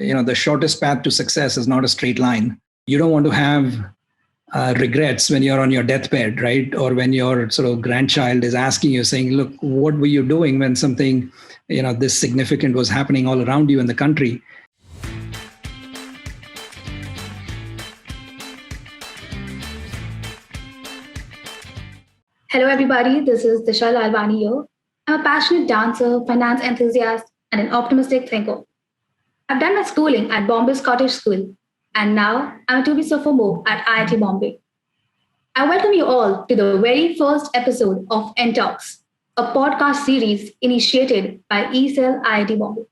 the shortest path to success is not a straight line. You don't want to have regrets when you're on your deathbed, right? Or when your sort of grandchild is asking you, saying, look, what were you doing when something, this significant was happening all around you in the country? Hello, everybody. This is Disha Lalwani here. I'm a passionate dancer, finance enthusiast, and an optimistic thinker. I've done my schooling at Bombay Scottish School, and now I'm a 2B sophomore at IIT Bombay. I welcome you all to the very first episode of EnTalks, a podcast series initiated by ECEL IIT Bombay.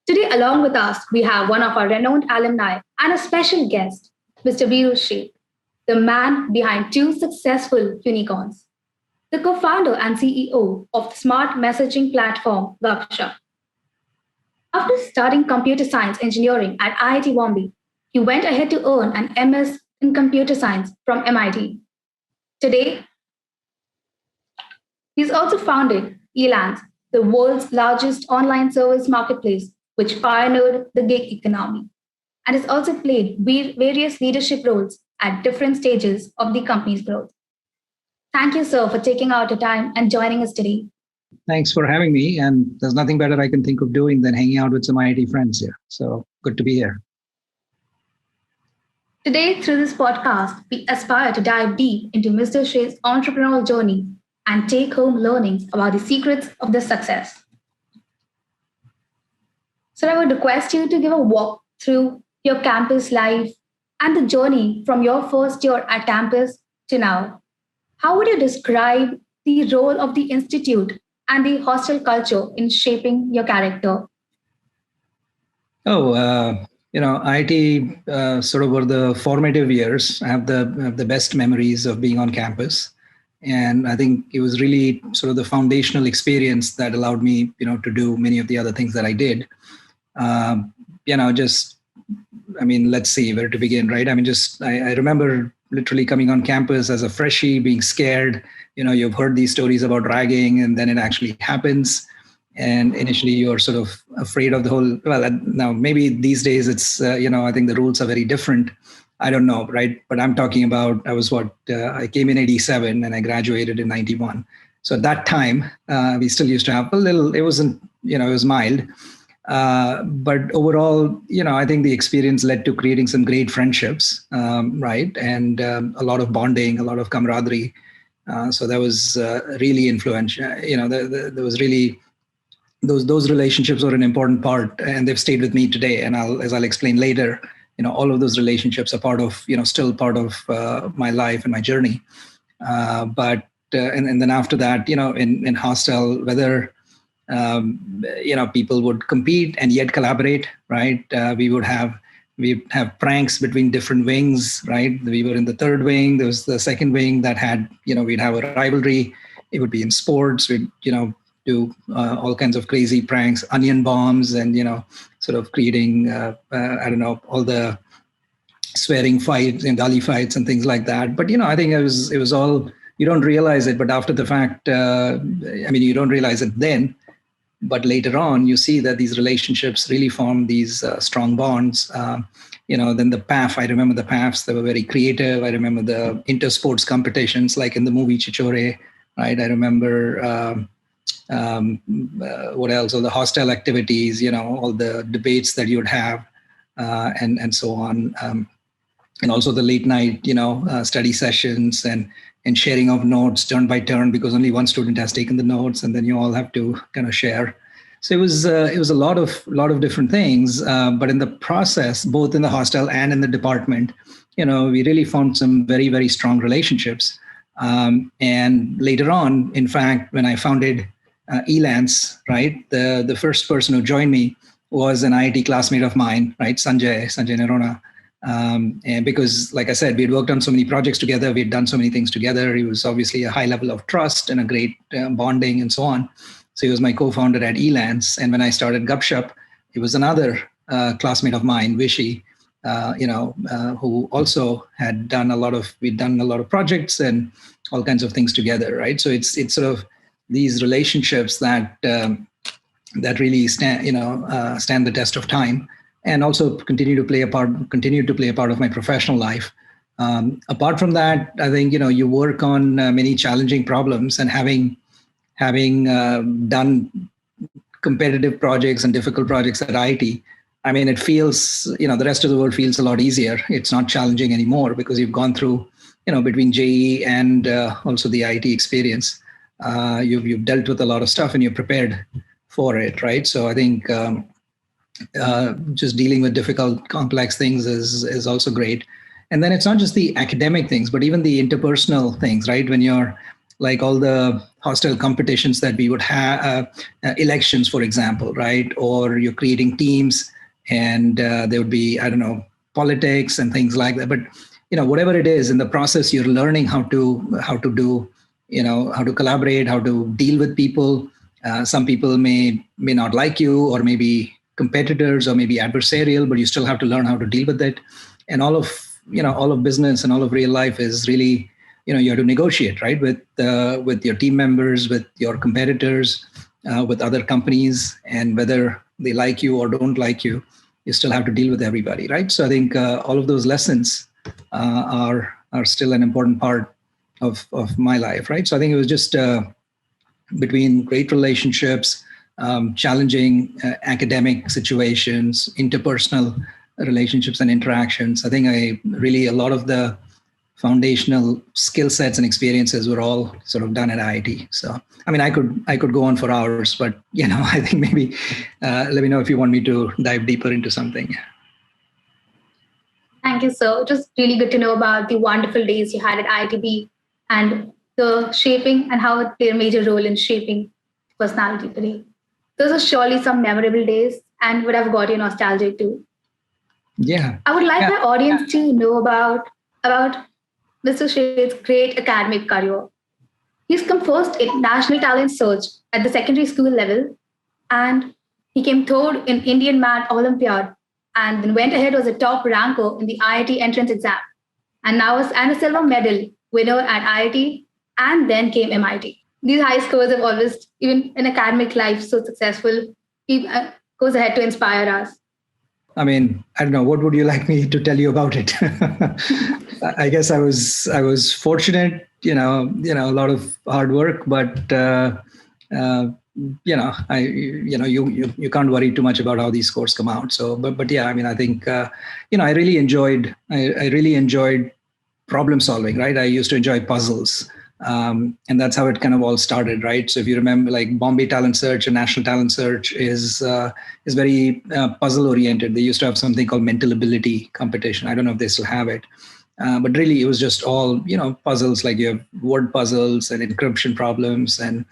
Today, along with us, we have one of our renowned alumni and a special guest, Mr. Beerud Sheth, the man behind two successful unicorns, the co-founder and CEO of the smart messaging platform Gupshop. After studying computer science engineering at IIT Bombay, he went ahead to earn an MS in computer science from MIT. Today, he's also founded Elance, the world's largest online service marketplace, which pioneered the gig economy, and has also played various leadership roles at different stages of the company's growth. Thank you, sir, for taking out your time and joining us today. Thanks for having me. And there's nothing better I can think of doing than hanging out with some IIT friends here. So good to be here. Today, through this podcast, we aspire to dive deep into Mr. Sheth's entrepreneurial journey and take home learnings about the secrets of the success. So I would request you to give a walk through your campus life and the journey from your first year at campus to now. How would you describe the role of the institute and the hostel culture in shaping your character? IIT sort of were the formative years. I have the best memories of being on campus. And I think it was really sort of the foundational experience that allowed me, to do many of the other things that I did. Let's see where to begin, right? I remember literally coming on campus as a freshie, being scared. You've heard these stories about ragging, and then it actually happens. And initially you're sort of afraid of the whole, now maybe these days it's, I think the rules are very different. I don't know, right? But I'm talking about, I came in 87 and I graduated in 91. So at that time, we still used to have a little, it wasn't, it was mild. But overall, I think the experience led to creating some great friendships, right? And a lot of bonding, a lot of camaraderie. So that was really influential. There was really, those relationships were an important part, and they've stayed with me today. And as I'll explain later, all of those relationships are part of, still part of my life and my journey. And then after that, in hostel, whether people would compete and yet collaborate, right? We'd have pranks between different wings, right? We were in the third wing. There was the second wing that had, we'd have a rivalry. It would be in sports. We'd, do all kinds of crazy pranks, onion bombs, and, sort of creating, all the swearing fights and gully fights and things like that. But, I think it was all, you don't realize it, but after the fact, you don't realize it then. But later on, you see that these relationships really form these strong bonds. Then the PAF, I remember the PAFs, they were very creative. I remember the inter-sports competitions, like in the movie Chichore, right? I remember, what else? All the hostel activities, all the debates that you would have, and so on. And also the late night, study sessions and sharing of notes turn by turn, because only one student has taken the notes, and then you all have to kind of share. So it was a lot of different things, but in the process, both in the hostel and in the department, we really formed some very, very strong relationships. And later on, in fact, when I founded Elance, right, the first person who joined me was an IIT classmate of mine, right, Sanjay Narona. And because, like I said, we had worked on so many projects together, we had done so many things together. He was obviously a high level of trust and a great bonding and so on. So he was my co-founder at Elance. And when I started Gupshop, it was another classmate of mine, Vishy, who also had done we'd done a lot of projects and all kinds of things together, right? So it's sort of these relationships that really stand the test of time. and also continue to play a part of my professional life. Apart from that, I think you work on many challenging problems, and having done competitive projects and difficult projects at IIT, I mean, it feels, the rest of the world feels a lot easier. It's not challenging anymore because you've gone through, between JE and also the IIT experience, you've dealt with a lot of stuff and you're prepared for it, right? So I think just dealing with difficult, complex things is also great. And then it's not just the academic things, but even the interpersonal things, right? When you're like all the hostile competitions that we would have, elections, for example, right? Or you're creating teams, and there would be, I don't know, politics and things like that. But whatever it is in the process, you're learning how to do, how to collaborate, how to deal with people. Some people may not like you, or maybe competitors, or maybe adversarial, but you still have to learn how to deal with it. And all of business and all of real life is really, you have to negotiate, right, with your team members, with your competitors, with other companies, and whether they like you or don't like you, you still have to deal with everybody, right? So I think all of those lessons are still an important part of my life, right? So I think it was just between great relationships, challenging academic situations, interpersonal relationships and interactions. I think a lot of the foundational skill sets and experiences were all sort of done at IIT. So, I mean, I could go on for hours, but I think maybe let me know if you want me to dive deeper into something. Thank you, sir. It was really good to know about the wonderful days you had at IITB and the shaping and how it played a major role in shaping personality today. Those are surely some memorable days and would have got you nostalgic too. Yeah. I would like my audience to know about Mr. Sheth's great academic career. He's come first in National Talent Search at the secondary school level, and he came third in Indian Math Olympiad, and then went ahead as a top ranker in the IIT entrance exam, and now is a silver medal winner at IIT, and then came MIT. These high scores have always, even in academic life, so successful. He goes ahead to inspire us. I mean, I don't know. What would you like me to tell you about it? I guess I was fortunate. A lot of hard work, but you can't worry too much about how these scores come out. So, but yeah, I mean, I think I really enjoyed problem solving. Right, I used to enjoy puzzles. And that's how it kind of all started, right? So if you remember, like Bombay Talent Search and National Talent Search is very puzzle oriented. They used to have something called mental ability competition. I don't know if they still have it, but really it was just all puzzles. Like you have word puzzles and encryption problems and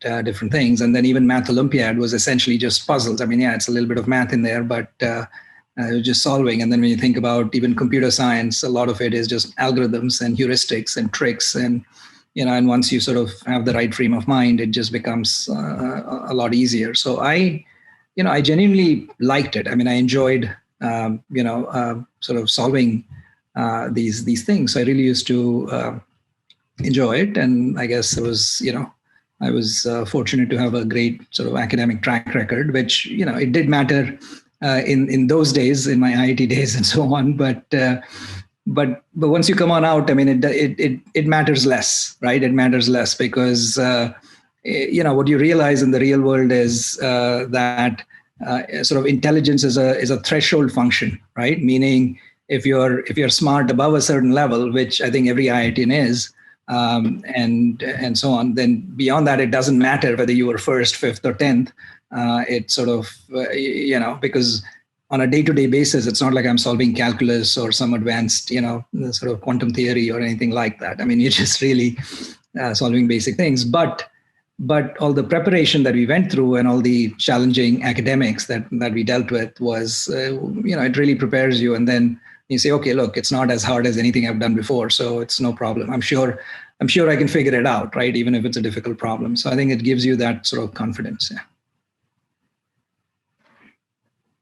different things. And then even Math Olympiad was essentially just puzzles. I mean, yeah, it's a little bit of math in there, but it was just solving. And then when you think about even computer science, a lot of it is just algorithms and heuristics and tricks. And and once you sort of have the right frame of mind, it just becomes a lot easier. So I genuinely liked it. I mean, I enjoyed, sort of solving these things. So I really used to enjoy it. And I guess it was, I was fortunate to have a great sort of academic track record, which, it did matter in those days, in my IIT days and so on. But once you come on out, I mean, it matters less, right? It matters less because, what you realize in the real world is that sort of intelligence is a threshold function, right? Meaning if you're smart above a certain level, which I think every IITian is, and so on, then beyond that, it doesn't matter whether you were first, fifth, or 10th. It's sort of, because on a day-to-day basis, it's not like I'm solving calculus or some advanced, sort of quantum theory or anything like that. I mean, you're just really solving basic things. But all the preparation that we went through and all the challenging academics that we dealt with was, it really prepares you. And then you say, okay, look, it's not as hard as anything I've done before, so it's no problem. I'm sure I can figure it out, right? Even if it's a difficult problem. So I think it gives you that sort of confidence. Yeah.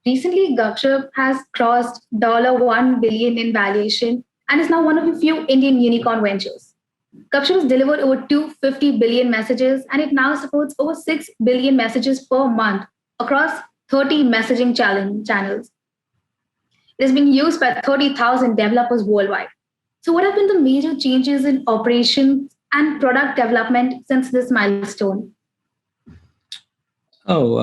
Recently, Gupshup has crossed $1 billion in valuation and is now one of the few Indian unicorn ventures. Gupshup has delivered over 250 billion messages, and it now supports over 6 billion messages per month across 30 messaging channels. It is being used by 30,000 developers worldwide. So, what have been the major changes in operations and product development since this milestone? Oh,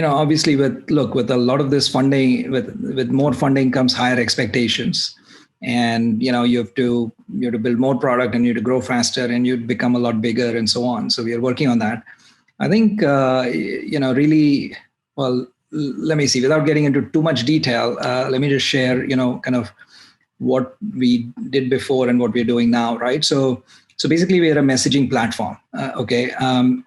obviously with a lot of this funding, with more funding comes higher expectations, and you have to build more product, and you have to grow faster, and you become a lot bigger, and so on. So we are working on that. I think really well. Let me see. Without getting into too much detail, let me just share kind of what we did before and what we're doing now, right? So basically, we are a messaging platform. Okay,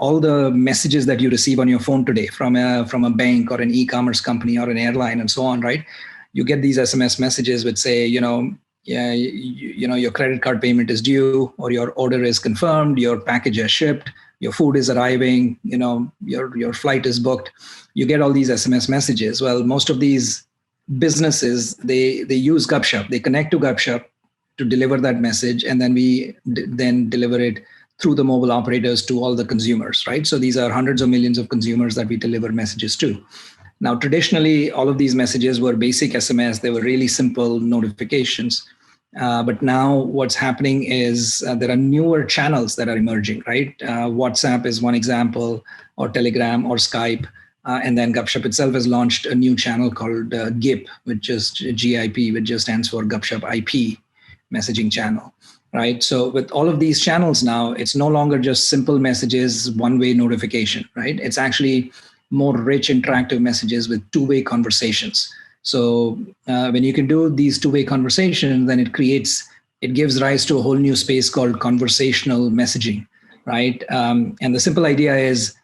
all the messages that you receive on your phone today from a bank or an e-commerce company or an airline and so on, right? You get these SMS messages which say, yeah, your credit card payment is due, or your order is confirmed, your package has shipped, your food is arriving, your flight is booked. You get all these SMS messages. Well, most of these businesses, they use Gupshop. They connect to Gupshop to deliver that message, and then we then deliver it through the mobile operators to all the consumers, right? So these are hundreds of millions of consumers that we deliver messages to. Now, traditionally, all of these messages were basic SMS. They were really simple notifications. But now what's happening is there are newer channels that are emerging, right? WhatsApp is one example, or Telegram, or Skype. And then Gupshop itself has launched a new channel called GIP, which is GIP, which just stands for Gupshop IP messaging channel, right? So with all of these channels now, it's no longer just simple messages, one-way notification, right? It's actually more rich, interactive messages with two-way conversations. So when you can do these two-way conversations, then it gives rise to a whole new space called conversational messaging, right? And the simple idea is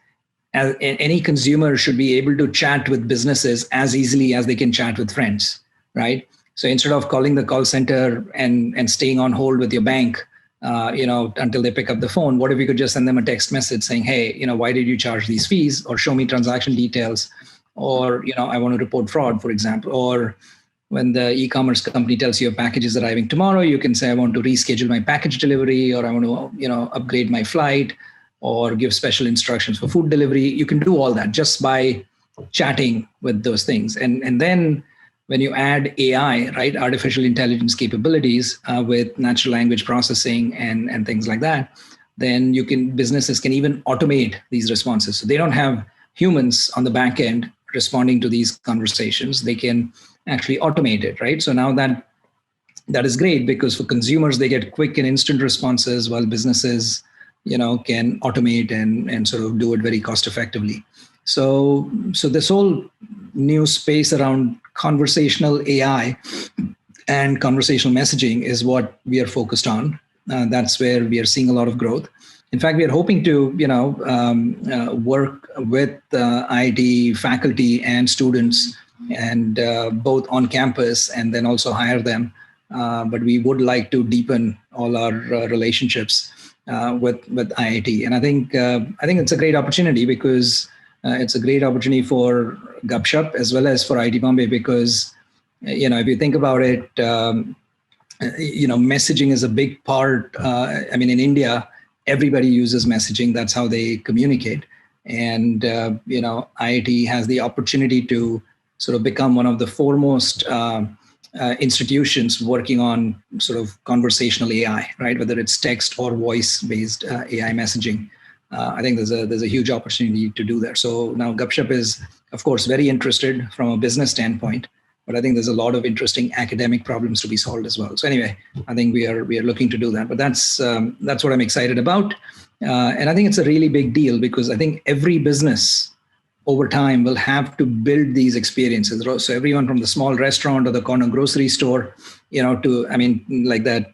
any consumer should be able to chat with businesses as easily as they can chat with friends, right? So instead of calling the call center and staying on hold with your bank, until they pick up the phone, what if you could just send them a text message saying, hey, why did you charge these fees? Or show me transaction details. Or, I want to report fraud, for example. Or when the e-commerce company tells you your package is arriving tomorrow, you can say, I want to reschedule my package delivery, or I want to, upgrade my flight, or give special instructions for food delivery. You can do all that just by chatting with those things. And then when you add AI, right, artificial intelligence capabilities with natural language processing and things like that, then businesses can even automate these responses. So they don't have humans on the back end responding to these conversations. They can actually automate it, right? So now that is great, because for consumers, they get quick and instant responses, while businesses, can automate and sort of do it very cost effectively. So this whole new space around conversational AI and conversational messaging is what we are focused on. That's where we are seeing a lot of growth. In fact, we are hoping to, work with IIT faculty and students, and both on campus, and then also hire them. But we would like to deepen all our relationships with IIT, and I think it's a great opportunity, because it's a great opportunity for Gupshup as well as for IIT Bombay, because if you think about it, messaging is a big part. In India, everybody uses messaging. That's how they communicate. And, IIT has the opportunity to sort of become one of the foremost institutions working on sort of conversational AI, right? Whether it's text or voice-based AI messaging. I think there's a huge opportunity to do that. So now Gupshup is, of course, very interested from a business standpoint, but I think there's a lot of interesting academic problems to be solved as well. So anyway, I think we are looking to do that. But that's what I'm excited about, and I think it's a really big deal, because I think every business over time will have to build these experiences. So everyone from the small restaurant or the corner grocery store, like that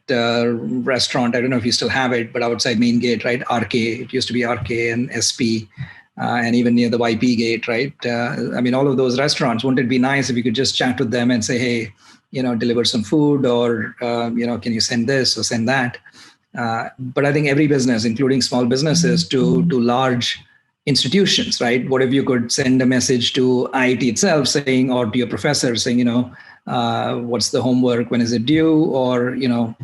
restaurant, I don't know if you still have it, but outside main gate, right? RK, it used to be RK and SP, and even near the YP gate, right? All of those restaurants, wouldn't it be nice if you could just chat with them and say, hey, deliver some food, or, can you send this or send that? But I think every business, including small businesses to large institutions, right? What if you could send a message to IIT itself saying, or to your professor saying, what's the homework? When is it due? Or,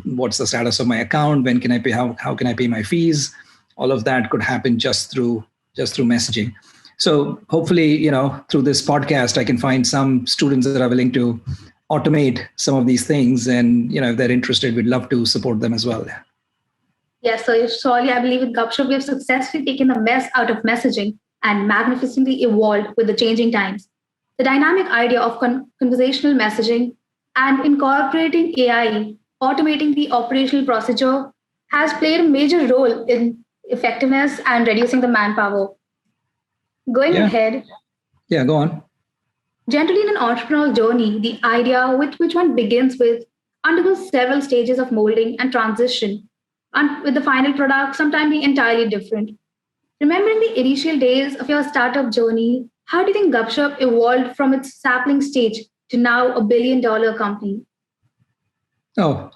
what's the status of my account? When can I pay? How can I pay my fees? All of that could happen just through messaging. So hopefully, through this podcast, I can find some students that are willing to automate some of these things. And, if they're interested, we'd love to support them as well. Yes, so surely I believe with Gupshop, we have successfully taken the mess out of messaging and magnificently evolved with the changing times. The dynamic idea of conversational messaging and incorporating AI, automating the operational procedure, has played a major role in effectiveness and reducing the manpower. Going ahead, go on. Generally, in an entrepreneurial journey, the idea with which one begins with undergoes several stages of molding and transition, and with the final product sometimes being entirely different. Remembering the initial days of your startup journey, how do you think Gupshop evolved from its sapling stage to now a billion-dollar company? Oh,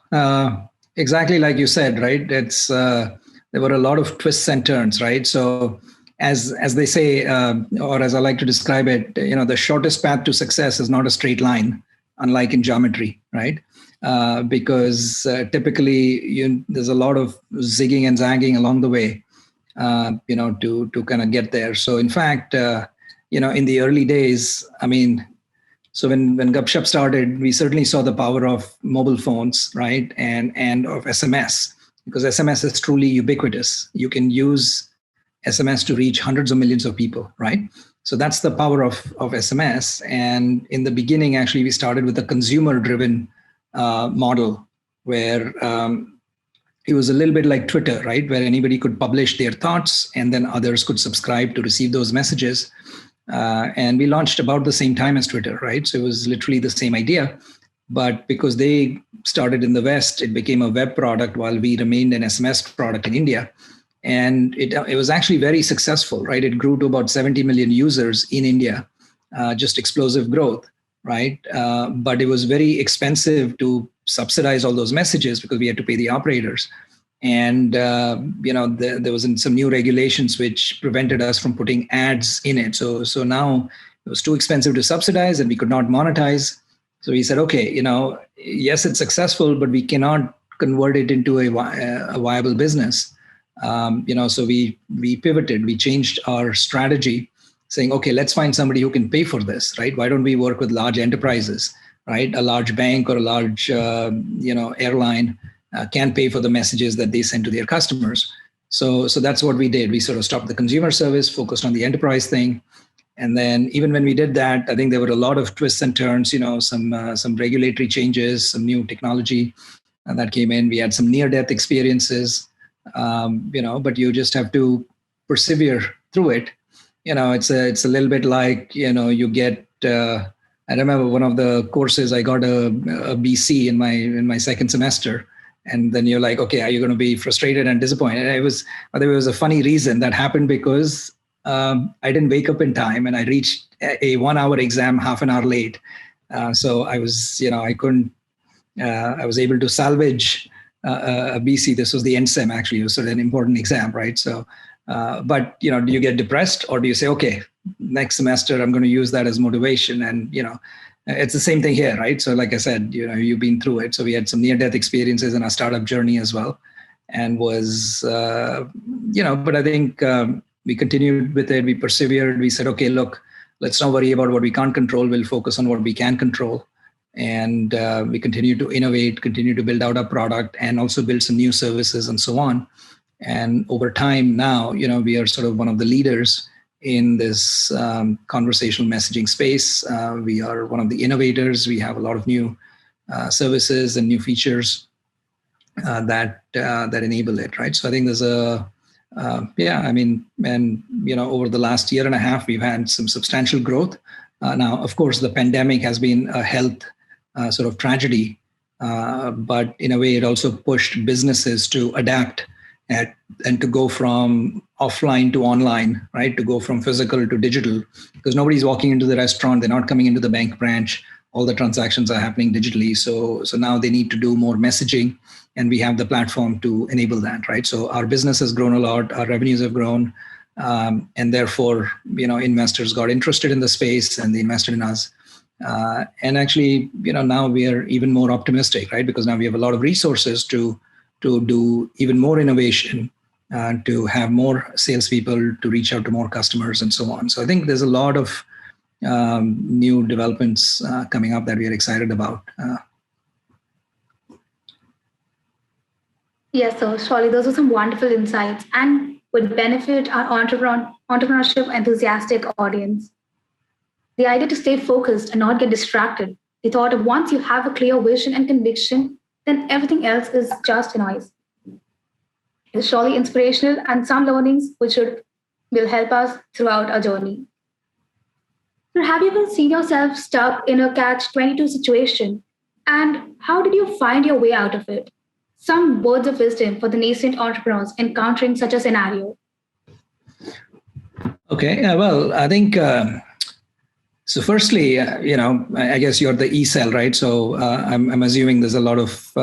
exactly like you said, right? It's there were a lot of twists and turns, right? So as they say, or as I like to describe it, the shortest path to success is not a straight line, unlike in geometry, right? Because typically there's a lot of zigging and zagging along the way, to kind of get there. So in fact, in the early days, so when Gupshop started, we certainly saw the power of mobile phones, right, and of SMS, because SMS is truly ubiquitous. You can use SMS to reach hundreds of millions of people, right? So that's the power of SMS. And in the beginning, actually, we started with a consumer-driven model where it was a little bit like Twitter, right, where anybody could publish their thoughts and then others could subscribe to receive those messages. And we launched about the same time as Twitter, right? So it was literally the same idea. But because they started in the West, it became a web product while we remained an SMS product in India. And it was actually very successful, right? It grew to about 70 million users in India, just explosive growth, right? But it was very expensive to subsidize all those messages because we had to pay the operators. And, there was some new regulations which prevented us from putting ads in it. So now it was too expensive to subsidize and we could not monetize. So we said, okay, yes, it's successful, but we cannot convert it into a viable business. So we pivoted, we changed our strategy, saying, okay, let's find somebody who can pay for this, right? Why don't we work with large enterprises, right? A large bank or a large, airline can pay for the messages that they send to their customers. So that's what we did. We sort of stopped the consumer service, focused on the enterprise thing. And then even when we did that, I think there were a lot of twists and turns, some regulatory changes, some new technology that came in. We had some near-death experiences. But you just have to persevere through it. It's a little bit like, you get, I remember one of the courses I got a BC in my second semester. And then you're like, okay, are you going to be frustrated and disappointed? And it was a funny reason that happened because I didn't wake up in time and I reached a 1 hour exam half an hour late. So I was, I couldn't, I was able to salvage a BC. This was the end sem, actually. It was sort of an important exam, right? So, but, do you get depressed or do you say, okay, next semester, I'm going to use that as motivation? And, it's the same thing here, right? So like I said, you've been through it. So we had some near-death experiences in our startup journey as well. And was, but I think we continued with it. We persevered. We said, okay, look, let's not worry about what we can't control. We'll focus on what we can control. And we continue to innovate, continue to build out our product, and also build some new services and so on. And over time now, we are sort of one of the leaders in this conversational messaging space. We are one of the innovators. We have a lot of new services and new features that enable it, right? So I think there's over the last year and a half, we've had some substantial growth. Now, of course, the pandemic has been a health sort of tragedy, but in a way, it also pushed businesses to adapt and to go from offline to online, right? To go from physical to digital, because nobody's walking into the restaurant, they're not coming into the bank branch. All the transactions are happening digitally. So now they need to do more messaging, and we have the platform to enable that, right? So our business has grown a lot, our revenues have grown, and therefore, investors got interested in the space and they invested in us. And actually, now we are even more optimistic, right? Because now we have a lot of resources to do even more innovation to have more salespeople to reach out to more customers and so on. So I think there's a lot of new developments coming up that we are excited about. Yes, so surely those are some wonderful insights and would benefit our entrepreneurship enthusiastic audience. The idea to stay focused and not get distracted. The thought of once you have a clear vision and conviction, then everything else is just a noise. It's surely inspirational and some learnings which will help us throughout our journey. So have you ever seen yourself stuck in a catch-22 situation? And how did you find your way out of it? Some words of wisdom for the nascent entrepreneurs encountering such a scenario. Okay, well, I think so. Firstly, I guess you're the e-cell, right? So I'm assuming there's a lot of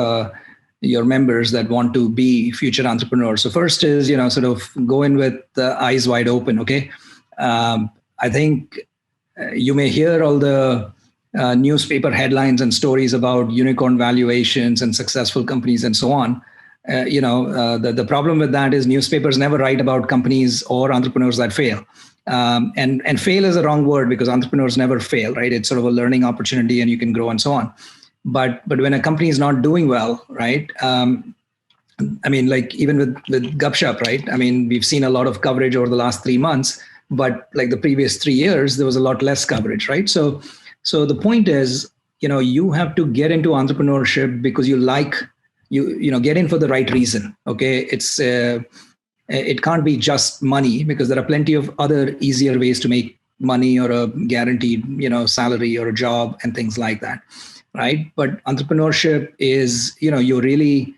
your members that want to be future entrepreneurs. So first is sort of go in with the eyes wide open. Okay, I think you may hear all the newspaper headlines and stories about unicorn valuations and successful companies and so on. The problem with that is newspapers never write about companies or entrepreneurs that fail. And fail is a wrong word because entrepreneurs never fail, right? It's sort of a learning opportunity and you can grow and so on. But when a company is not doing well, right? I mean, like even with Gupshop, right? I mean, we've seen a lot of coverage over the last 3 months, but like the previous 3 years, there was a lot less coverage, right? So the point is, you have to get into entrepreneurship because you get in for the right reason. Okay, it can't be just money because there are plenty of other easier ways to make money or a guaranteed salary or a job and things like that, right? But entrepreneurship is you're really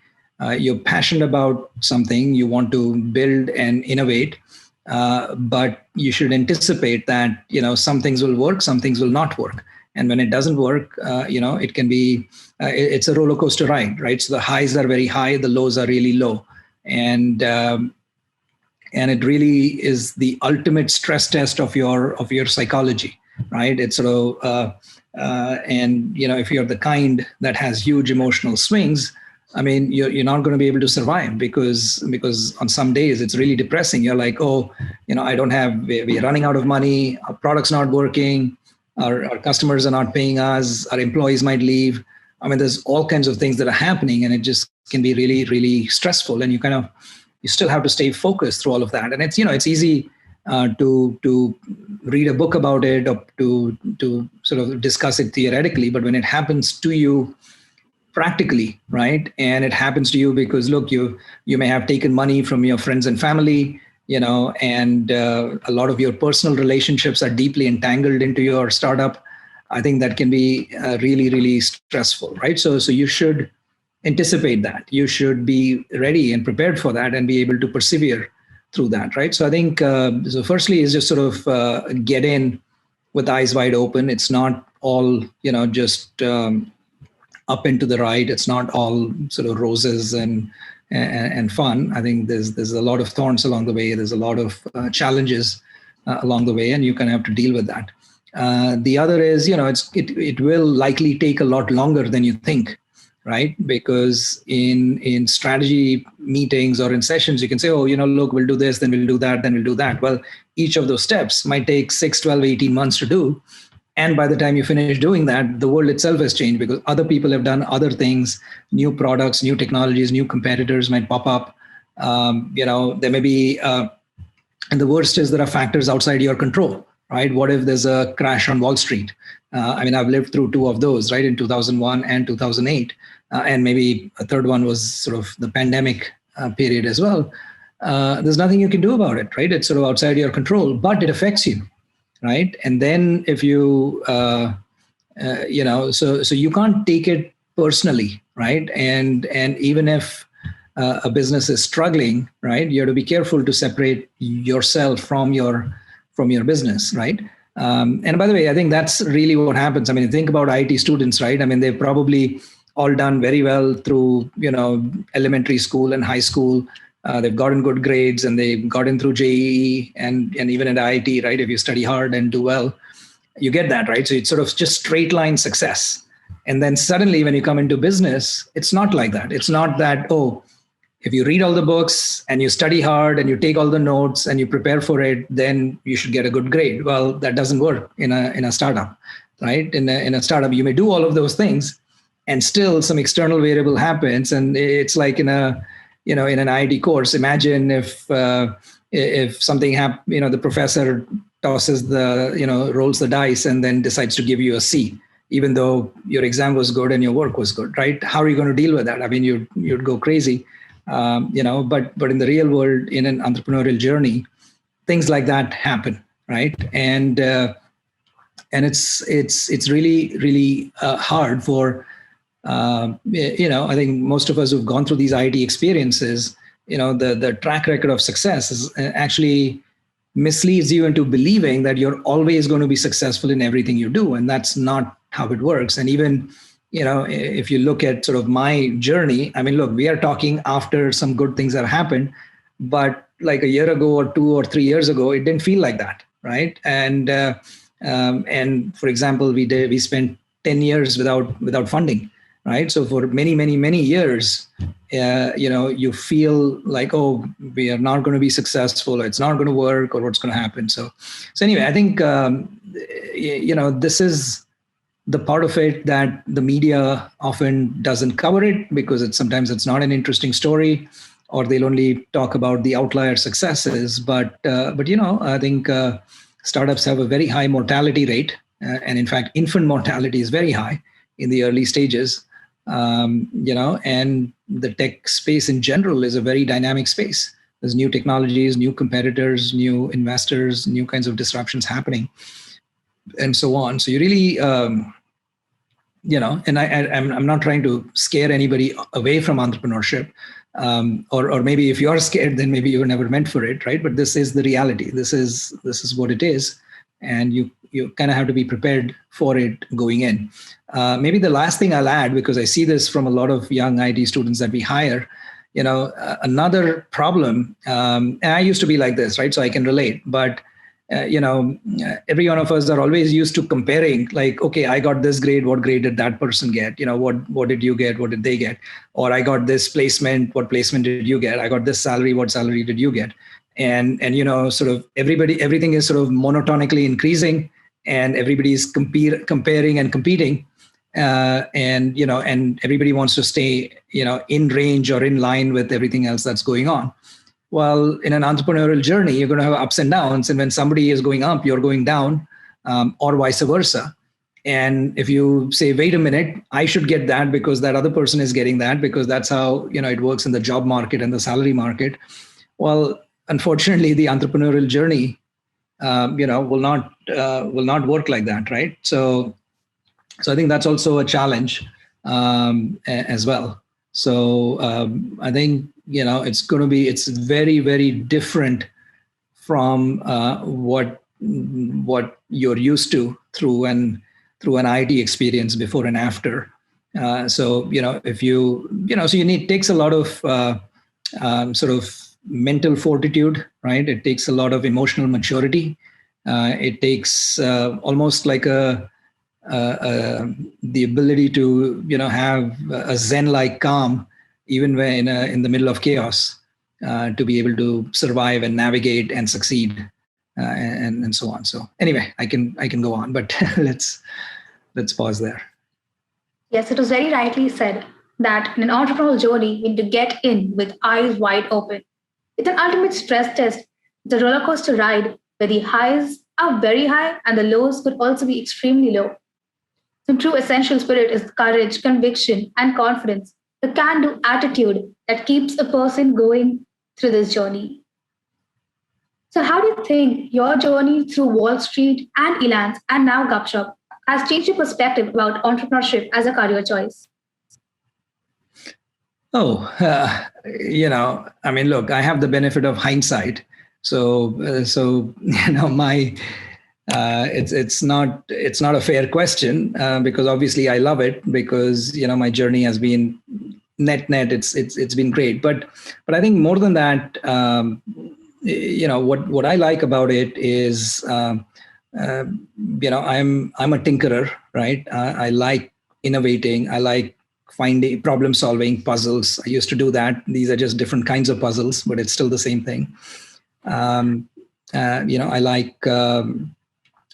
you're passionate about something, you want to build and innovate, but you should anticipate that some things will work, some things will not work. And when it doesn't work, it can be, it's a roller coaster ride, right? So the highs are very high, the lows are really low. And it really is the ultimate stress test of your psychology, right? It's sort of, if you're the kind that has huge emotional swings, I mean, you're not going to be able to survive because on some days it's really depressing. You're like, oh, we're running out of money, our product's not working, our customers are not paying us, our employees might leave. I mean, there's all kinds of things that are happening and it just can be really, really stressful. And you still have to stay focused through all of that. And it's, it's easy to read a book about it or to sort of discuss it theoretically. But when it happens to you practically, right? And it happens to you because, look, you may have taken money from your friends and family, and a lot of your personal relationships are deeply entangled into your startup. I think that can be really, really stressful, right? So you should anticipate that. You should be ready and prepared for that and be able to persevere through that, right? So I think, so firstly is just sort of get in with eyes wide open. It's not all, just up into the right. It's not all sort of roses and fun. I think there's a lot of thorns along the way. There's a lot of challenges along the way, and you kind of have to deal with that. The other is, it will likely take a lot longer than you think, right? Because in strategy meetings or in sessions, you can say, oh, look, we'll do this, then we'll do that, then we'll do that. Well, each of those steps might take 6, 12, 18 months to do. And by the time you finish doing that, the world itself has changed because other people have done other things, new products, new technologies, new competitors might pop up. There may be, and the worst is there are factors outside your control, right? What if there's a crash on Wall Street? I've lived through 2 of those, right? In 2001 and 2008. And maybe a third one was sort of the pandemic period as well. There's nothing you can do about it, right? It's sort of outside your control, but it affects you. Right. And then if you, so you can't take it personally. Right. And even if a business is struggling, right, you have to be careful to separate yourself from your business. Right. And by the way, I think that's really what happens. I mean, think about IIT students, right? I mean, they've probably all done very well through, elementary school and high school. They've gotten good grades and they've gotten through JEE and even at IIT, right? If you study hard and do well, you get that, right? So it's sort of just straight line success. And then suddenly when you come into business, it's not like that. It's not that, oh, if you read all the books and you study hard and you take all the notes and you prepare for it, then you should get a good grade. Well, that doesn't work in a startup, right? In a startup, you may do all of those things, and still some external variable happens. And it's like in an IIT course. Imagine if something happens, the professor tosses rolls the dice and then decides to give you a C, even though your exam was good and your work was good, right? How are you going to deal with that? I mean, you'd go crazy, but in the real world, in an entrepreneurial journey, things like that happen, right? And it's really, really hard for, I think most of us who've gone through these IIT experiences, the track record of success is actually misleads you into believing that you're always going to be successful in everything you do. And that's not how it works. And even, if you look at sort of my journey, I mean, look, we are talking after some good things have happened, but like a year ago or 2 or 3 years ago, it didn't feel like that, right? And for example, we spent 10 years without funding, right? So for many, many, many years, you feel like, oh, we are not going to be successful, or it's not going to work, or what's going to happen. So anyway, I think, this is the part of it that the media often doesn't cover it, because sometimes it's not an interesting story, or they'll only talk about the outlier successes. But I think startups have a very high mortality rate, and in fact, infant mortality is very high in the early stages. And the tech space in general is a very dynamic space. There's new technologies, new competitors, new investors, new kinds of disruptions happening, and so on. So you really, and I'm not trying to scare anybody away from entrepreneurship, or maybe if you're scared, then maybe you were never meant for it, right? But this is the reality. This is what it is, and you kind of have to be prepared for it going in. Maybe the last thing I'll add, because I see this from a lot of young IT students that we hire, another problem, and I used to be like this, right? So I can relate, but every one of us are always used to comparing, like, okay, I got this grade, what grade did that person get? What did you get? What did they get? Or I got this placement, what placement did you get? I got this salary, what salary did you get? And sort of everything is sort of monotonically increasing, and everybody is comparing and competing. And everybody wants to stay, in range or in line with everything else that's going on. Well, in an entrepreneurial journey, you're going to have ups and downs. And when somebody is going up, you're going down, or vice versa. And if you say, wait a minute, I should get that because that other person is getting that, because that's how, it works in the job market and the salary market. Well, unfortunately, the entrepreneurial journey, will not work like that, right? So I think that's also a challenge as well. So I think it's very, very different from what you're used to through an IT experience before and after. So if it takes a lot of sort of mental fortitude, right? It takes a lot of emotional maturity. It takes almost like the ability to have a Zen-like calm, even when in the middle of chaos, to be able to survive and navigate and succeed, and so on. So anyway, I can go on, but let's pause there. Yes, it was very rightly said that in an entrepreneurial journey, you need to get in with eyes wide open. It's an ultimate stress test. It's a roller coaster ride where the highs are very high and the lows could also be extremely low. The true essential spirit is courage, conviction, and confidence, the can-do attitude that keeps a person going through this journey. So how do you think your journey through Wall Street and Elance and now Gupshop has changed your perspective about entrepreneurship as a career choice? I mean, look, I have the benefit of hindsight. So my it's not a fair question, because obviously I love it, because my journey has been net it's been great, but I think more than that, what I like about it is I'm a tinkerer, right? I like innovating. I like finding problem solving puzzles. I used to do that. These are just different kinds of puzzles, but it's still the same thing. I like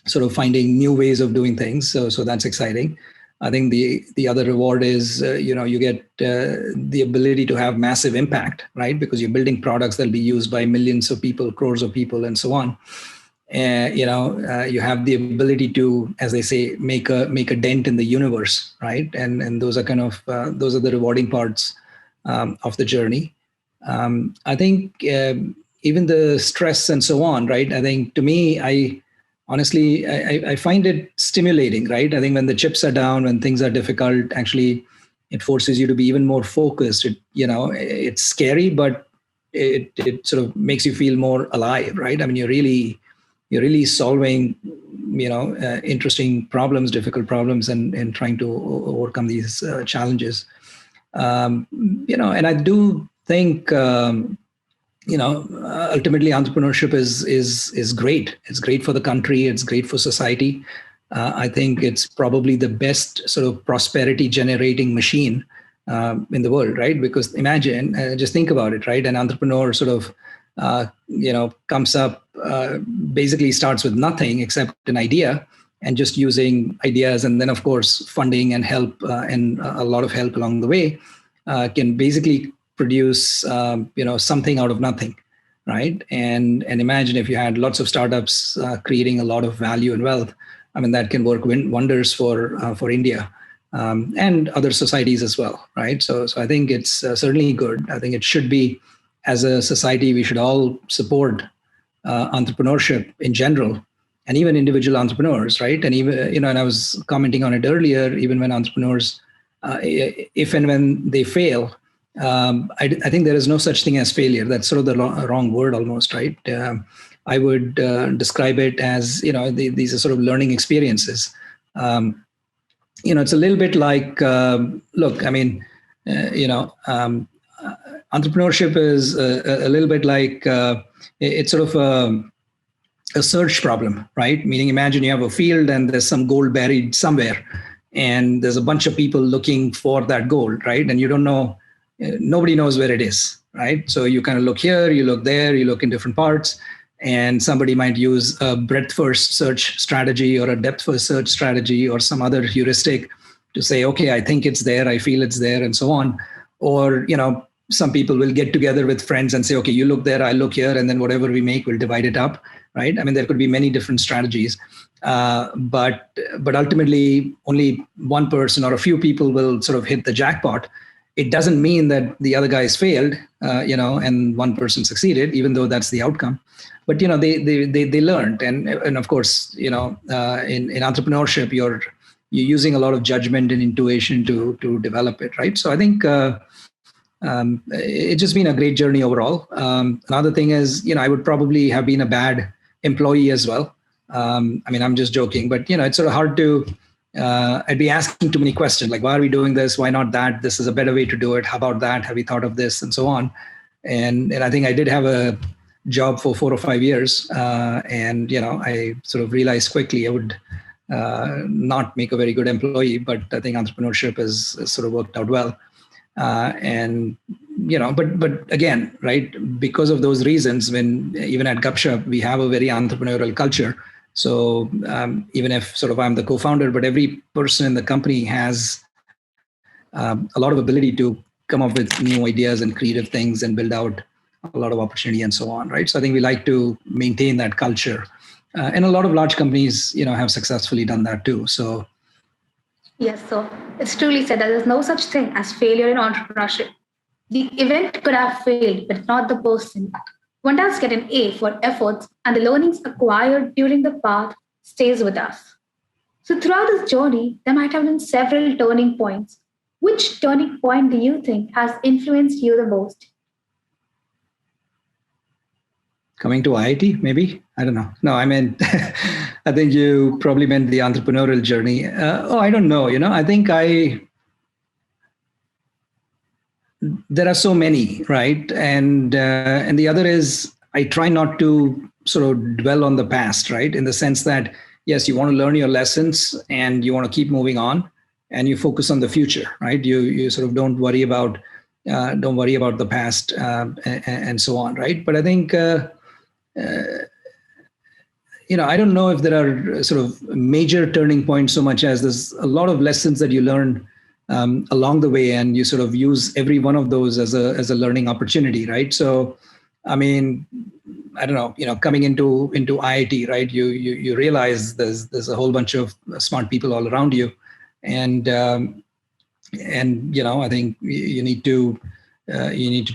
sort of finding new ways of doing things. So that's exciting. I think the other reward is, you get the ability to have massive impact, right? Because you're building products that'll be used by millions of people, crores of people, and so on. You have the ability to, as they say, make a dent in the universe, right? And those are those are the rewarding parts of the journey. I think even the stress and so on, right? I think to me, honestly, I find it stimulating, right? I think when the chips are down, when things are difficult, actually, it forces you to be even more focused. It's scary, but it sort of makes you feel more alive, right? I mean, you're really solving, interesting problems, difficult problems, and trying to overcome these challenges. And I do think, ultimately entrepreneurship is great. It's great for the country. It's great for society. I think it's probably the best sort of prosperity generating machine in the world, right? Because imagine, just think about it, right? An entrepreneur sort of, comes up, basically starts with nothing except an idea and just using ideas. And then of course, funding and help and a lot of help along the way can basically produce, something out of nothing, right? And imagine if you had lots of startups creating a lot of value and wealth. I mean, that can work wonders for India and other societies as well, right? So I think it's certainly good. I think it should be, as a society, we should all support entrepreneurship in general, and even individual entrepreneurs, right? And even, and I was commenting on it earlier, even when entrepreneurs, if and when they fail, I think there is no such thing as failure. That's sort of the wrong word almost, right? I would describe it as, these are sort of learning experiences. It's a little bit like, look, I mean, entrepreneurship is a little bit like, it's sort of a search problem, right? Meaning, imagine you have a field and there's some gold buried somewhere, and there's a bunch of people looking for that gold, right? And you don't know, nobody knows where it is, right? So you kind of look here, you look there, you look in different parts, and somebody might use a breadth first search strategy or a depth first search strategy or some other heuristic to say, okay, I think it's there, I feel it's there, and so on. Or, some people will get together with friends and say, okay, you look there, I look here, and then whatever we make, we'll divide it up, right? I mean, there could be many different strategies, but ultimately only one person or a few people will sort of hit the jackpot. It doesn't mean that the other guys failed, and one person succeeded, even though that's the outcome. But they learned, and of course, in entrepreneurship, you're using a lot of judgment and intuition to develop it, right? So I think it's just been a great journey overall. Another thing is, I would probably have been a bad employee as well. I mean, I'm just joking, but it's sort of hard to. I'd be asking too many questions, like, why are we doing this? Why not that? This is a better way to do it. How about that? Have you thought of this? And so on. And I think I did have a job for 4 or 5 years. And I sort of realized quickly I would not make a very good employee, but I think entrepreneurship has sort of worked out well. But again, right, because of those reasons, when even at Gupshop, we have a very entrepreneurial culture. So even if sort of I'm the co-founder, but every person in the company has a lot of ability to come up with new ideas and creative things and build out a lot of opportunity and so on, right? So I think we like to maintain that culture. And a lot of large companies, have successfully done that too. So yes, so it's truly said that there's no such thing as failure in entrepreneurship. The event could have failed, but not the person. One does get an A for efforts, and the learnings acquired during the path stays with us. So throughout this journey, there might have been several turning points. Which turning point do you think has influenced you the most? Coming to IIT, maybe? I don't know. No, I mean, I think you probably meant the entrepreneurial journey. I don't know. I think there are so many, right? And the other is I try not to sort of dwell on the past, right? In the sense that, yes, you want to learn your lessons and you want to keep moving on. and you focus on the future, right? You sort of don't worry about the past, and so on, right? But I think I don't know if there are sort of major turning points so much as there's a lot of lessons that you learn along the way, and you sort of use every one of those as a learning opportunity, right? So, I mean, I don't know, coming into IIT, right? You realize there's a whole bunch of smart people all around you, and I think you need to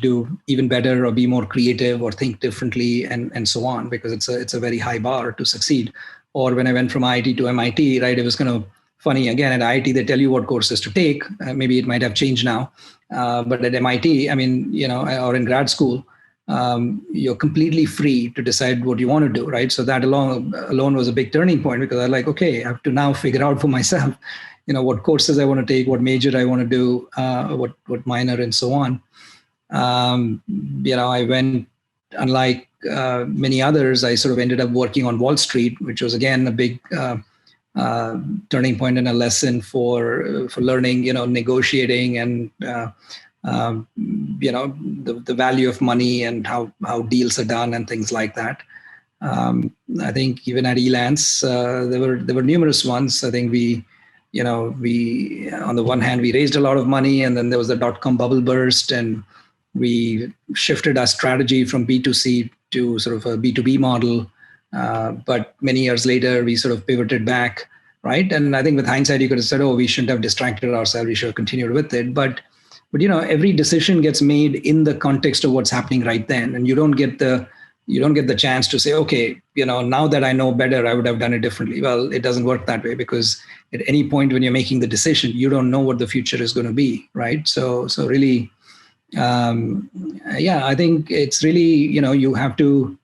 do even better, or be more creative, or think differently, and so on, because it's a very high bar to succeed. Or when I went from IIT to MIT, right, it was kind of funny. Again, at IIT, they tell you what courses to take. Maybe it might have changed now, but at MIT, I mean, or in grad school, you're completely free to decide what you want to do, right? So that alone was a big turning point, because I'm like, okay, I have to now figure out for myself, what courses I want to take, what major I want to do, what minor, and so on. I went, unlike many others, I sort of ended up working on Wall Street, which was again a big turning point and a lesson for learning, negotiating, and the value of money, and how deals are done, and things like that. I think even at Elance, there were numerous ones. I think we on the one hand, we raised a lot of money, and then there was the dot-com bubble burst, and we shifted our strategy from B2C to sort of a B2B model. But many years later, we sort of pivoted back, right? And I think with hindsight, you could have said, oh, we shouldn't have distracted ourselves. We should have continued with it. But every decision gets made in the context of what's happening right then. And you don't get the chance to say, okay, now that I know better, I would have done it differently. Well, it doesn't work that way, because at any point when you're making the decision, you don't know what the future is going to be, right? So really, I think it's really, you have to,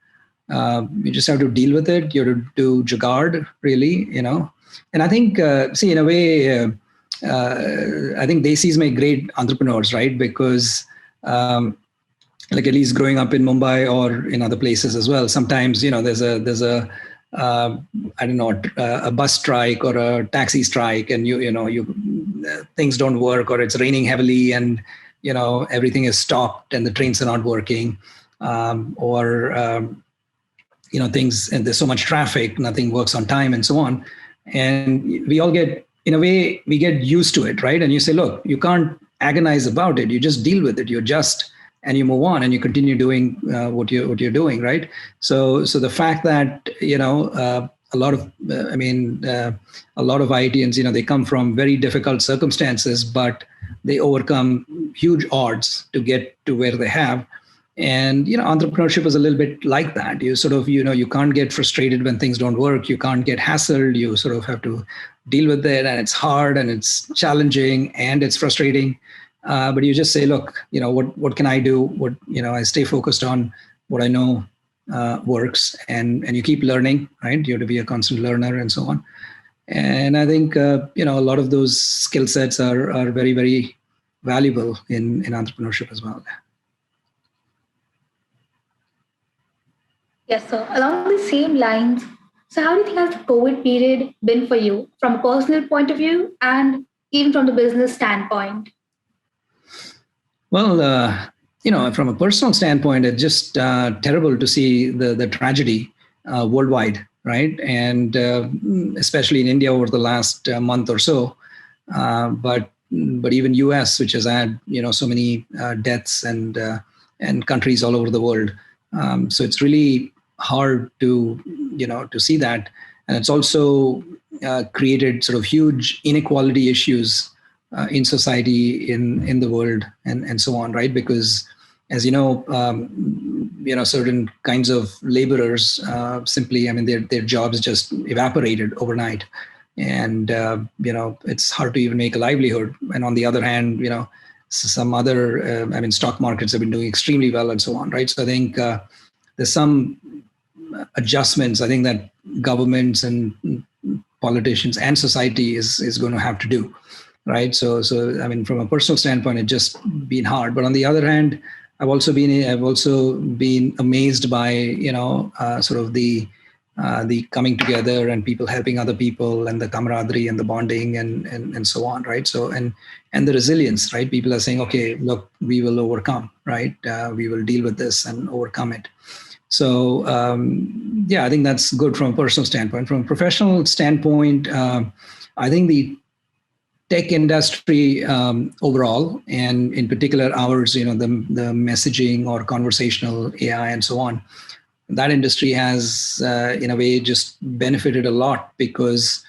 you just have to deal with it. You have to do jugaad, really, And I think, in a way, I think Desis make great entrepreneurs, right? Because, like at least growing up in Mumbai or in other places as well, sometimes, there's a I don't know, a bus strike or a taxi strike, and things don't work, or it's raining heavily, and everything is stopped and the trains are not working, things, and there's so much traffic, nothing works on time, and so on. And we all get, in a way, we get used to it, right? And you say, look, you can't agonize about it. You just deal with it. You adjust and you move on, and you continue doing what you're doing, right? So the fact that a lot of IITians, they come from very difficult circumstances, but they overcome huge odds to get to where they have. And entrepreneurship is a little bit like that. You sort of you can't get frustrated when things don't work. You can't get hassled. You sort of have to deal with it, and it's hard, and it's challenging, and it's frustrating. But you just say, look, what can I do? I stay focused on what I know works, and you keep learning, right? You have to be a constant learner, and so on. And I think a lot of those skill sets are very, very valuable in entrepreneurship as well. Yes, so along the same lines, so how do you think has the COVID period been for you from a personal point of view, and even from the business standpoint? Well, from a personal standpoint, it's just terrible to see the tragedy worldwide, right? And especially in India over the last month or so. But even US, which has had so many deaths, and countries all over the world. So it's really hard to see that, and it's also created sort of huge inequality issues in society, in the world, and so on, right? Because as certain kinds of laborers simply, their jobs just evaporated overnight, and it's hard to even make a livelihood. And on the other hand, some other stock markets have been doing extremely well, and so on, right? So I think there's some adjustments I think that governments and politicians and society is going to have to do, right? So from a personal standpoint, it's just been hard. But on the other hand, I've also been amazed by sort of the the coming together and people helping other people and the camaraderie and the bonding and so on, right? So and the resilience, right? People are saying, okay, look, we will overcome, right? We will deal with this and overcome it. So yeah, I think that's good from a personal standpoint. From a professional standpoint, I think the tech industry overall, and in particular ours, the messaging or conversational AI and so on, that industry has, in a way, just benefited a lot because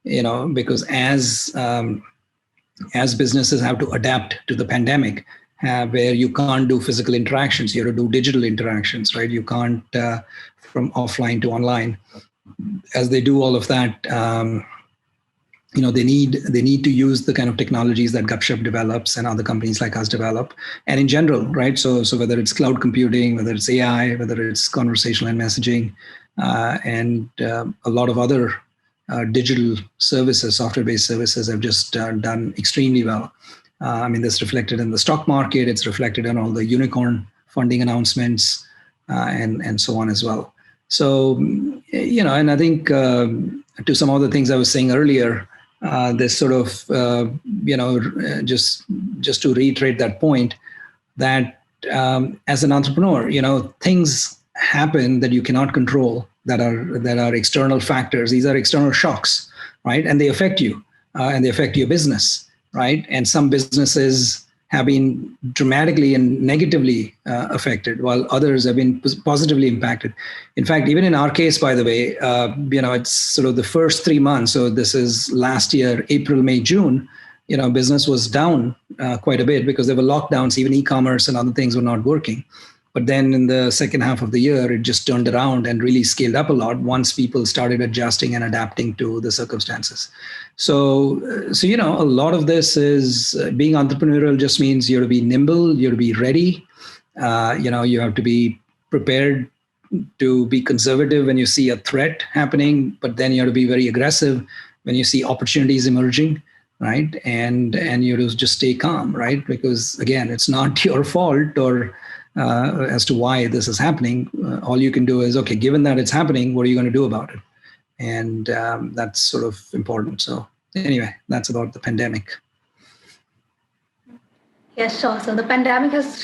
as businesses have to adapt to the pandemic, where you can't do physical interactions, you have to do digital interactions, right? You can't from offline to online. As they do all of that, they need to use the kind of technologies that Gupshop develops and other companies like us develop, and in general, right? So whether it's cloud computing, whether it's AI, whether it's conversational and messaging, and a lot of other digital services, software-based services, have just done extremely well. I mean, that's reflected in the stock market. It's reflected in all the unicorn funding announcements, and so on as well. So, and I think to some of the things I was saying earlier, this sort of, just to reiterate that point, that as an entrepreneur, things happen that you cannot control, that are external factors. These are external shocks, right? And they affect you, and they affect your business, right? And some businesses have been dramatically and negatively affected, while others have been positively impacted. In fact, even in our case, by the way, it's sort of the first 3 months. So this is last year, April, May, June, business was down quite a bit because there were lockdowns, even e-commerce and other things were not working. But then in the second half of the year, it just turned around and really scaled up a lot once people started adjusting and adapting to the circumstances. So a lot of this is being entrepreneurial just means you have to be nimble, you have to be ready. You have to be prepared to be conservative when you see a threat happening, but then you have to be very aggressive when you see opportunities emerging, right? And you have to just stay calm, right? Because again, it's not your fault or as to why this is happening. All you can do is, okay, given that it's happening, what are you going to do about it? And that's sort of important. So anyway, that's about the pandemic. Yes, sure. So the pandemic has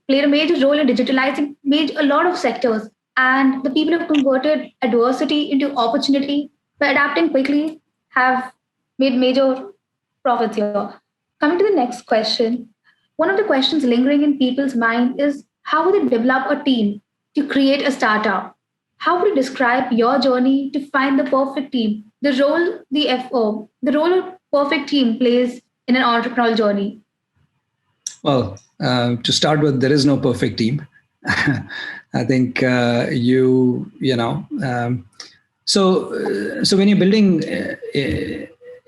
played a major role in digitalizing a lot of sectors. And the people who have converted adversity into opportunity by adapting quickly have made major profits here. Coming to the next question, one of the questions lingering in people's mind is, how would they develop a team to create a startup? How would you describe your journey to find the perfect team? The role a perfect team plays in an entrepreneurial journey. Well, to start with, there is no perfect team. I think so when you're building,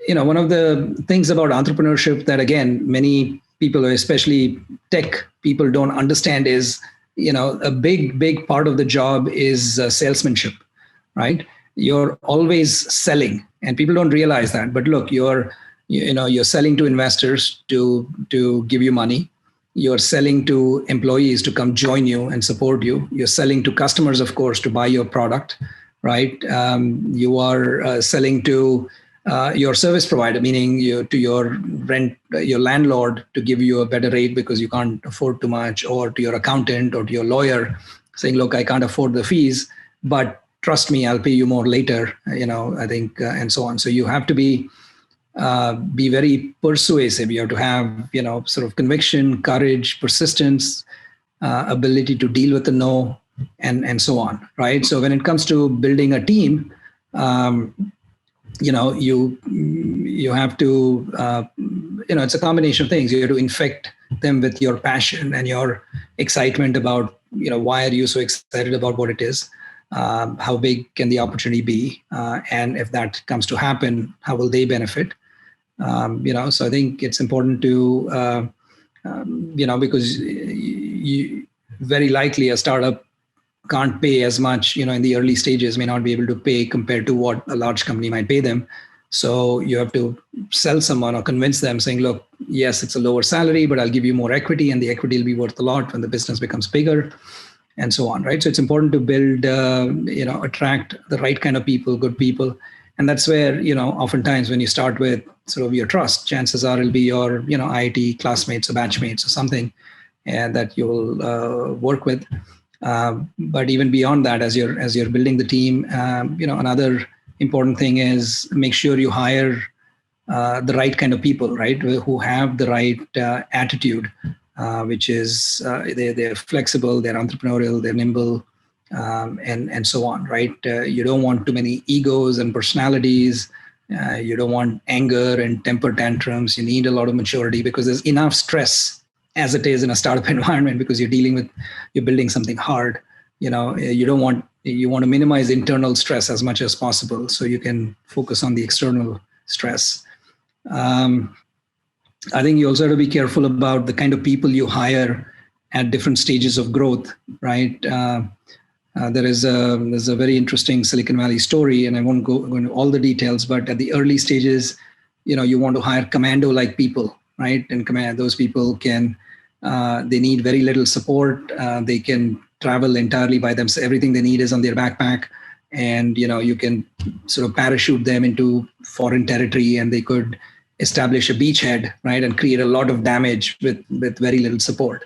one of the things about entrepreneurship that, again, many people, especially tech people, don't understand is, a big part of the job is salesmanship, right? You're always selling, and people don't realize that. But look, you're selling to investors to give you money. You're selling to employees to come join you and support you. You're selling to customers, of course, to buy your product, right? You are selling to your service provider, meaning to your landlord, to give you a better rate because you can't afford too much, or to your accountant or to your lawyer, saying, look, I can't afford the fees, but trust me, I'll pay you more later, I think, and so on. So you have to be very persuasive. You have to have, sort of conviction, courage, persistence, ability to deal with the no, and so on, right? So when it comes to building a team, you have to, it's a combination of things. You have to infect them with your passion and your excitement about, why are you so excited about what it is? How big can the opportunity be? And if that comes to happen, how will they benefit? So I think it's important to, because very likely a startup can't pay as much, in the early stages, may not be able to pay compared to what a large company might pay them. So you have to sell someone or convince them, saying, look, yes, it's a lower salary, but I'll give you more equity, and the equity will be worth a lot when the business becomes bigger. and so on, right? So it's important to build, attract the right kind of people, good people. And that's where, oftentimes when you start with sort of your trust, chances are it'll be your, IIT classmates or batchmates or something, and that you'll work with. But even beyond that, as you're building the team, another important thing is make sure you hire the right kind of people, right, who have the right attitude, which is they're flexible, they're entrepreneurial, they're nimble, and so on, right? You don't want too many egos and personalities. You don't want anger and temper tantrums. You need a lot of maturity, because there's enough stress as it is in a startup environment, because you're building something hard. You want to minimize internal stress as much as possible, so you can focus on the external stress. I think you also have to be careful about the kind of people you hire at different stages of growth, right? There's a very interesting Silicon Valley story, and I won't go into all the details, but at the early stages, you want to hire commando-like people, right? And those people they need very little support. They can travel entirely by themselves. Everything they need is on their backpack. And, you can sort of parachute them into foreign territory, and they could establish a beachhead, right? And create a lot of damage with very little support.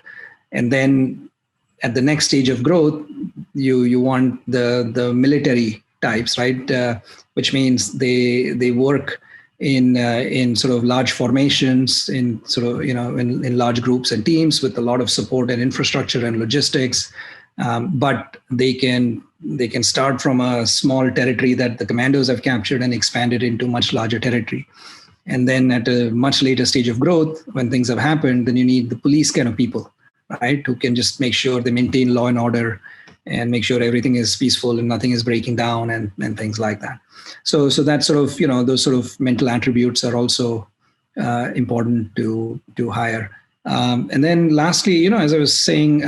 And then at the next stage of growth, you want the military types, right? Which means they work in sort of large formations, in sort of, in large groups and teams with a lot of support and infrastructure and logistics. But they can start from a small territory that the commandos have captured and expand it into much larger territory. And then at a much later stage of growth, when things have happened, then you need the police kind of people, right? Who can just make sure they maintain law and order and make sure everything is peaceful and nothing is breaking down and things like that. So that sort of, those sort of mental attributes are also important to hire. And then lastly, as I was saying,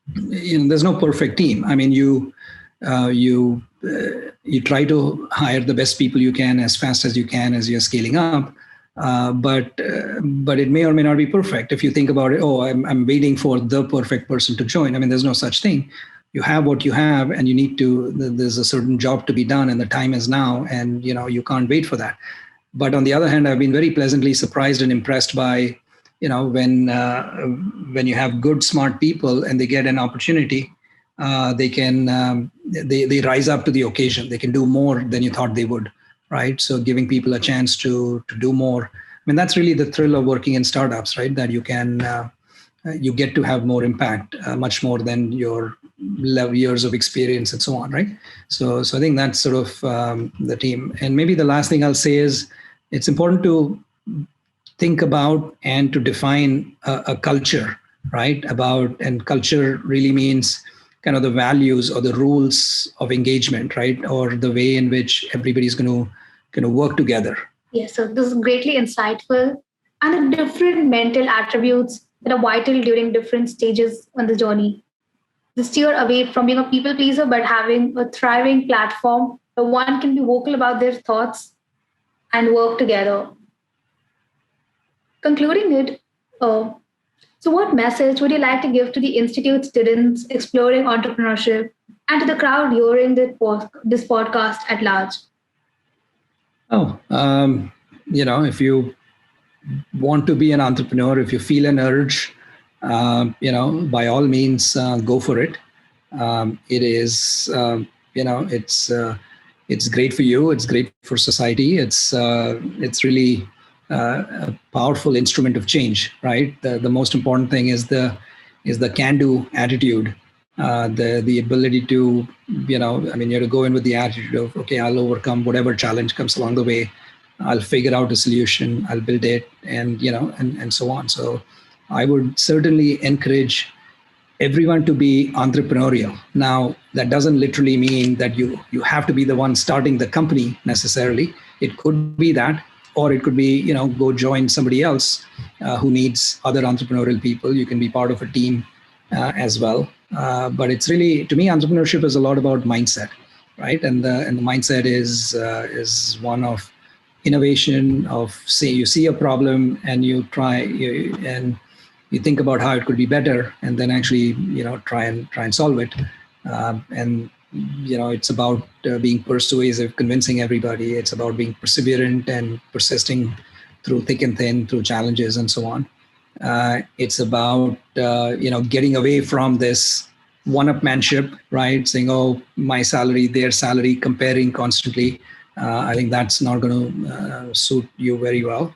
there's no perfect team. I mean, you try to hire the best people you can as fast as you can as you're scaling up. But it may or may not be perfect. If you think about it, I'm waiting for the perfect person to join. I mean, there's no such thing. You have what you have, and there's a certain job to be done, and the time is now, and you can't wait for that. But on the other hand, I've been very pleasantly surprised and impressed by, when you have good, smart people and they get an opportunity, they can they rise up to the occasion. They can do more than you thought they would, right? So giving people a chance to do more. I mean, that's really the thrill of working in startups, right? That you get to have more impact, much more than your years of experience and so on, right? So I think that's sort of the team. And maybe the last thing I'll say is it's important to think about and to define a culture, right? And culture really means kind of the values or the rules of engagement, right? Or the way in which everybody's going to work together. Yes, so this is greatly insightful. And the different mental attributes that are vital during different stages on the journey. To steer away from being a people pleaser, but having a thriving platform where one can be vocal about their thoughts and work together. Concluding it, so what message would you like to give to the Institute students exploring entrepreneurship and to the crowd hearing this podcast at large? If you want to be an entrepreneur, if you feel an urge, by all means, go for it. It is, it's great for you. It's great for society. It's really a powerful instrument of change, right? The most important thing is the can-do attitude, the ability to, you have to go in with the attitude of, okay, I'll overcome whatever challenge comes along the way. I'll figure out a solution. I'll build it, and so on. So I would certainly encourage everyone to be entrepreneurial. Now, that doesn't literally mean that you have to be the one starting the company necessarily. It could be that, or it could be, go join somebody else who needs other entrepreneurial people. You can be part of a team as well. But it's really, to me, entrepreneurship is a lot about mindset, right? And the mindset is one of innovation, of you see a problem and you try and you think about how it could be better, and then actually try and solve it. And it's about being persuasive, convincing everybody. It's about being perseverant and persisting through thick and thin, through challenges and so on. It's about getting away from this one-upmanship, right? Saying, "Oh, my salary, their salary," comparing constantly. I think that's not going to suit you very well.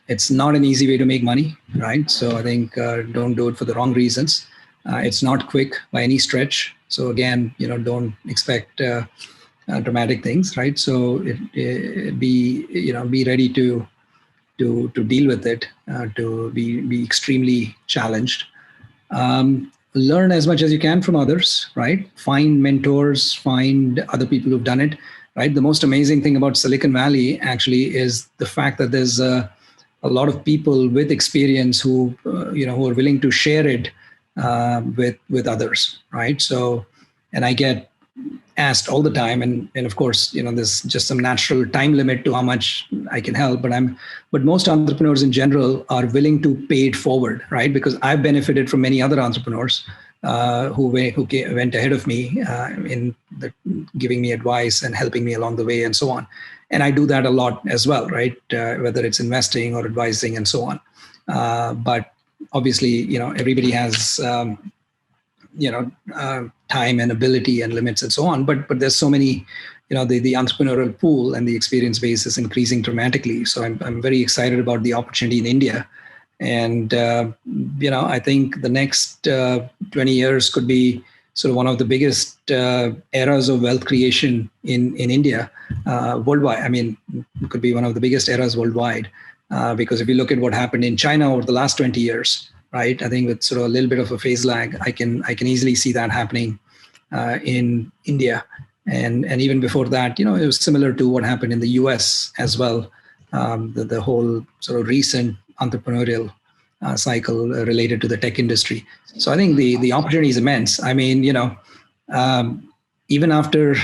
It's not an easy way to make money, right? So I think don't do it for the wrong reasons. It's not quick by any stretch. So again, don't expect dramatic things, right? So be ready to deal with it, to be extremely challenged. Learn as much as you can from others, right? Find mentors, find other people who've done it, right? The most amazing thing about Silicon Valley actually is the fact that there's a lot of people with experience who who are willing to share it with others, right? So, and I get asked all the time, and of course, there's just some natural time limit to how much I can help, but most entrepreneurs in general are willing to pay it forward, right? Because I've benefited from many other entrepreneurs who went ahead of me in giving me advice and helping me along the way and so on. And I do that a lot as well, right? Whether it's investing or advising and so on. But obviously, everybody has time and ability and limits and so on. But there's so many, the entrepreneurial pool and the experience base is increasing dramatically. So I'm very excited about the opportunity in India. And, I think the next 20 years could be sort of one of the biggest eras of wealth creation in India worldwide. I mean, it could be one of the biggest eras worldwide because if you look at what happened in China over the last 20 years, right? I think with sort of a little bit of a phase lag, I can easily see that happening in India, and even before that, it was similar to what happened in the U.S. as well. The whole sort of recent entrepreneurial cycle related to the tech industry. So I think the opportunity is immense. I mean, even after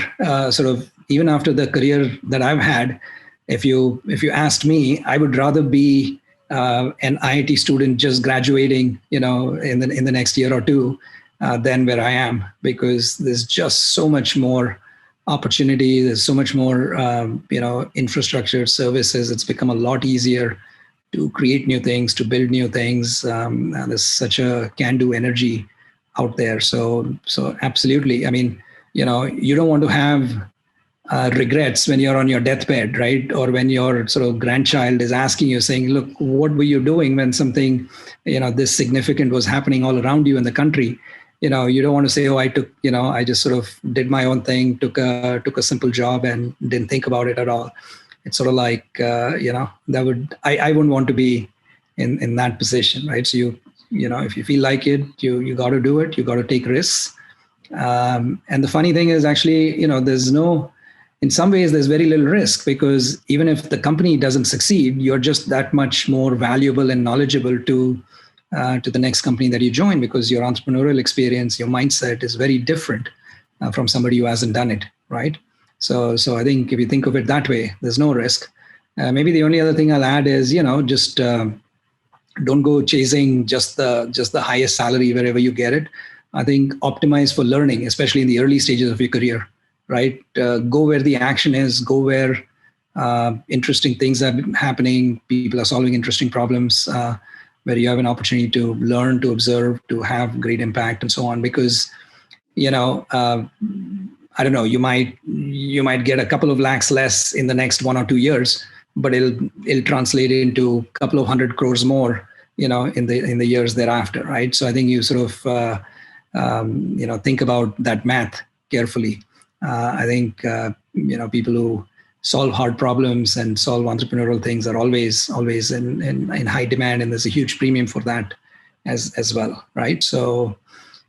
even after the career that I've had, if you asked me, I would rather be an IIT student just graduating, in the next year or two, than where I am, because there's just so much more opportunity. There's so much more, infrastructure services. It's become a lot easier to create new things, to build new things. And there's such a can-do energy out there. So absolutely. I mean, you don't want to have regrets when you're on your deathbed, right? Or when your sort of grandchild is asking you, saying, "Look, what were you doing when something, this significant was happening all around you in the country?" You don't want to say, "Oh, I just sort of did my own thing, took a simple job and didn't think about it at all." It's sort of like, I wouldn't want to be in that position, right? So if you feel like it, you got to do it. You got to take risks. And the funny thing is actually, in some ways, there's very little risk, because even if the company doesn't succeed, you're just that much more valuable and knowledgeable to the next company that you join, because your entrepreneurial experience, your mindset is very different from somebody who hasn't done it, right? So I think if you think of it that way, there's no risk. Maybe the only other thing I'll add is, just don't go chasing just the highest salary wherever you get it. I think optimize for learning, especially in the early stages of your career, right? Go where the action is, go where interesting things are happening, people are solving interesting problems, where you have an opportunity to learn, to observe, to have great impact and so on. Because, I don't know, you might get a couple of lakhs less in the next 1 or 2 years, but it'll translate into a couple of 100 crores more, in the years thereafter, right? So I think you sort of think about that math carefully. I think people who solve hard problems and solve entrepreneurial things are always in high demand, and there's a huge premium for that as well, right? So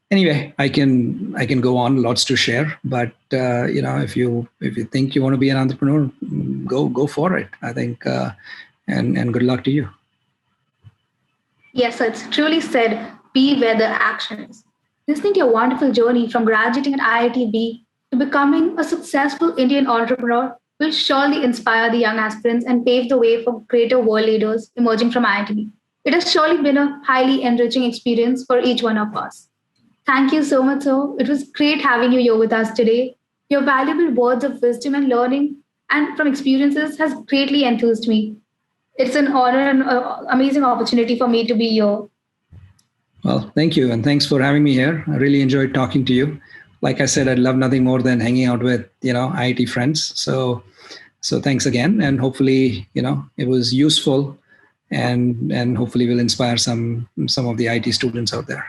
anyway, I can go on, lots to share, but if you think you want to be an entrepreneur, go for it. I think, and good luck to you. Yes, so it's truly said, be where the action is. Listening to your wonderful journey from graduating at IIT to becoming a successful Indian entrepreneur will surely inspire the young aspirants and pave the way for greater world leaders emerging from IIT. It has surely been a highly enriching experience for each one of us. Thank you so much, sir. It was great having you here with us today. Your valuable words of wisdom and learning and from experiences has greatly enthused me. It's an honor and amazing opportunity for me to be here. Well, thank you. And thanks for having me here. I really enjoyed talking to you. Like I said, I'd love nothing more than hanging out with, IIT friends. So thanks again. And hopefully, it was useful and hopefully will inspire some of the IT students out there.